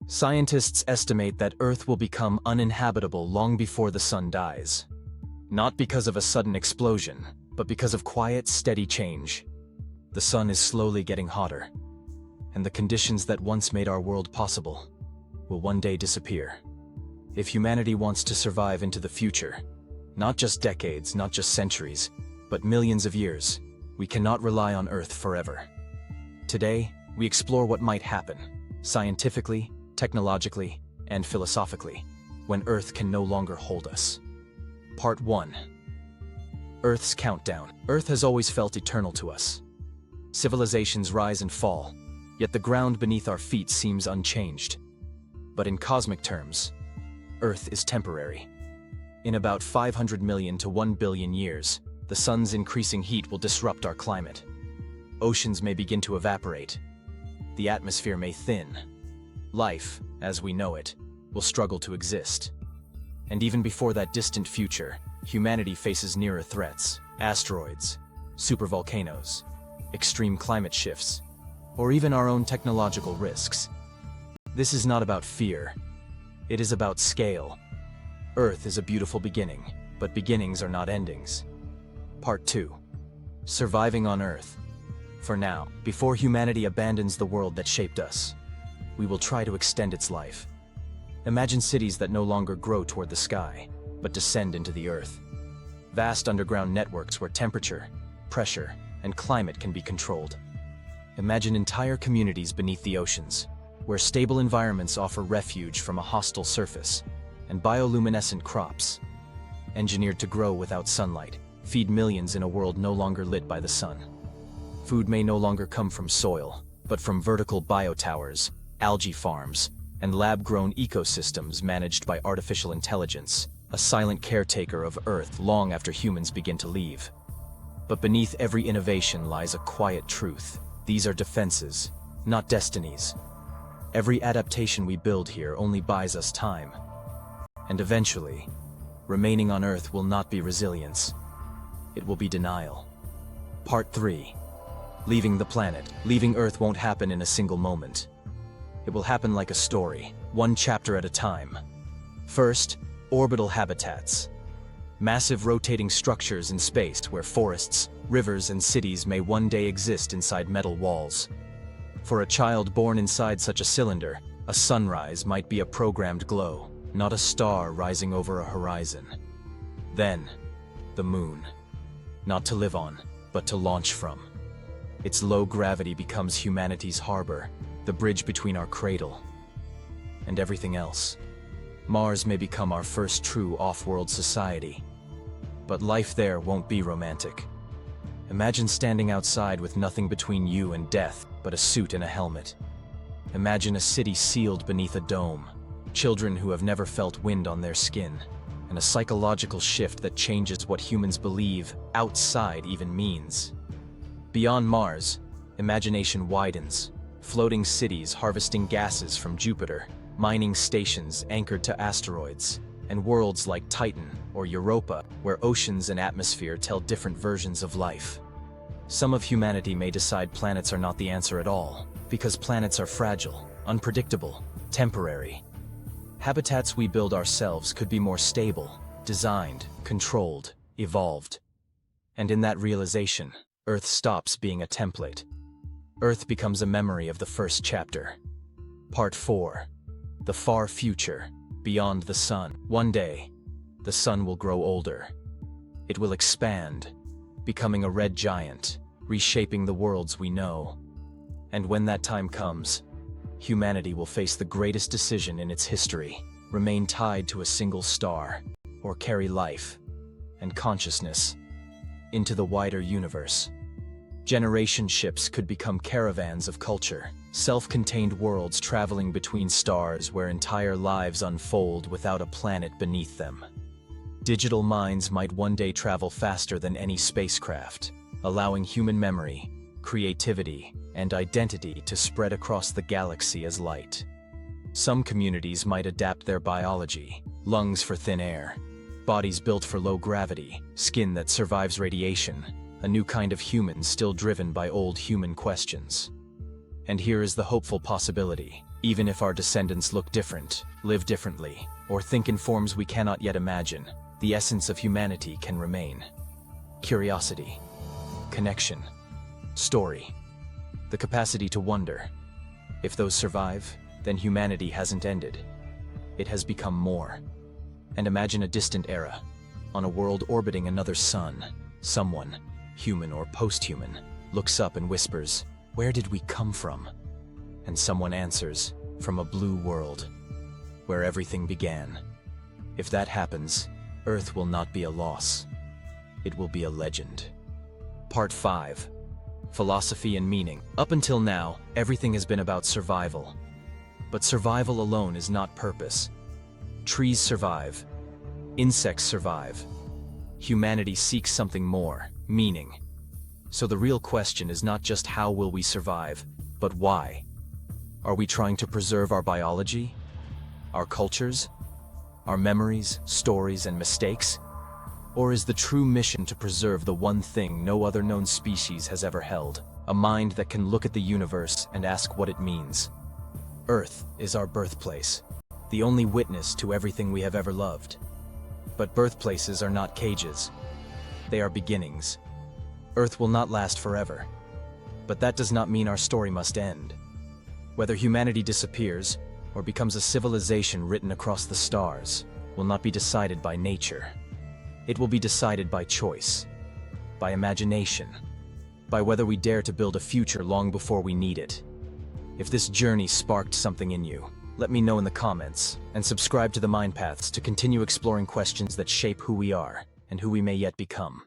Scientists estimate that Earth will become uninhabitable long before the sun dies. Not because of a sudden explosion, but because of quiet, steady change. The sun is slowly getting hotter, and the conditions that once made our world possible will one day disappear. If humanity wants to survive into the future, not just decades, not just centuries, but millions of years, we cannot rely on Earth forever. Today, we explore what might happen, scientifically, technologically, and philosophically, when Earth can no longer hold us. Part 1. Earth's countdown. Earth has always felt eternal to us. Civilizations rise and fall, yet the ground beneath our feet seems unchanged. But in cosmic terms, Earth is temporary. In about 500 million to 1 billion years, the sun's increasing heat will disrupt our climate. Oceans may begin to evaporate. The atmosphere may thin. Life, as we know it, will struggle to exist. And even before that distant future, humanity faces nearer threats: asteroids, supervolcanoes, extreme climate shifts, or even our own technological risks. This is not about fear. It is about scale. Earth is a beautiful beginning, but beginnings are not endings. Part 2. Surviving on Earth. For now, before humanity abandons the world that shaped us, we will try to extend its life. Imagine cities that no longer grow toward the sky, but descend into the earth. Vast underground networks where temperature, pressure, and climate can be controlled. Imagine entire communities beneath the oceans, where stable environments offer refuge from a hostile surface, and bioluminescent crops, engineered to grow without sunlight, feed millions in a world no longer lit by the sun. Food may no longer come from soil, but from vertical biotowers, algae farms, and lab-grown ecosystems managed by artificial intelligence, a silent caretaker of Earth long after humans begin to leave. But beneath every innovation lies a quiet truth. These are defenses, not destinies. Every adaptation we build here only buys us time. And eventually, remaining on Earth will not be resilience. It will be denial. Part 3. Leaving the planet. Leaving Earth won't happen in a single moment. It will happen like a story, one chapter at a time. First, orbital habitats. Massive rotating structures in space where forests, rivers, and cities may one day exist inside metal walls. For a child born inside such a cylinder, a sunrise might be a programmed glow, not a star rising over a horizon. Then, the moon. Not to live on, but to launch from. Its low gravity becomes humanity's harbor, the bridge between our cradle and everything else. Mars may become our first true off-world society, but life there won't be romantic. Imagine standing outside with nothing between you and death but a suit and a helmet. Imagine a city sealed beneath a dome, children who have never felt wind on their skin, and a psychological shift that changes what humans believe outside even means. Beyond Mars, imagination widens. Floating cities harvesting gases from Jupiter, mining stations anchored to asteroids, and worlds like Titan or Europa, where oceans and atmosphere tell different versions of life. Some of humanity may decide planets are not the answer at all, because planets are fragile, unpredictable, temporary. Habitats we build ourselves could be more stable, designed, controlled, evolved. And in that realization, Earth stops being a template. Earth becomes a memory of the first chapter. Part 4. The far future, beyond the sun. One day, the sun will grow older. It will expand, becoming a red giant, reshaping the worlds we know. And when that time comes, humanity will face the greatest decision in its history: remain tied to a single star, or carry life and consciousness into the wider universe. Generation ships could become caravans of culture, self-contained worlds traveling between stars where entire lives unfold without a planet beneath them. Digital minds might one day travel faster than any spacecraft, allowing human memory, creativity, and identity to spread across the galaxy as light. Some communities might adapt their biology: lungs for thin air, bodies built for low gravity, skin that survives radiation, a new kind of human still driven by old human questions. And here is the hopeful possibility. Even if our descendants look different, live differently, or think in forms we cannot yet imagine, the essence of humanity can remain. Curiosity, connection, story, the capacity to wonder. If those survive, then humanity hasn't ended. It has become more. And imagine a distant era, on a world orbiting another sun. Someone, human or post-human, looks up and whispers, "Where did we come from?" And someone answers, "From a blue world, where everything began." If that happens, Earth will not be a loss. It will be a legend. Part 5. Philosophy and meaning. Up until now, everything has been about survival. But survival alone is not purpose. Trees survive. Insects survive. Humanity seeks something more, meaning. So the real question is not just how will we survive, but why? Are we trying to preserve our biology? Our cultures? Our memories, stories, and mistakes? Or is the true mission to preserve the one thing no other known species has ever held? A mind that can look at the universe and ask what it means. Earth is our birthplace, the only witness to everything we have ever loved. But birthplaces are not cages. They are beginnings. Earth will not last forever. But that does not mean our story must end. Whether humanity disappears or becomes a civilization written across the stars will not be decided by nature. It will be decided by choice, by imagination, by whether we dare to build a future long before we need it. If this journey sparked something in you, let me know in the comments, and subscribe to the Mindpaths to continue exploring questions that shape who we are and who we may yet become.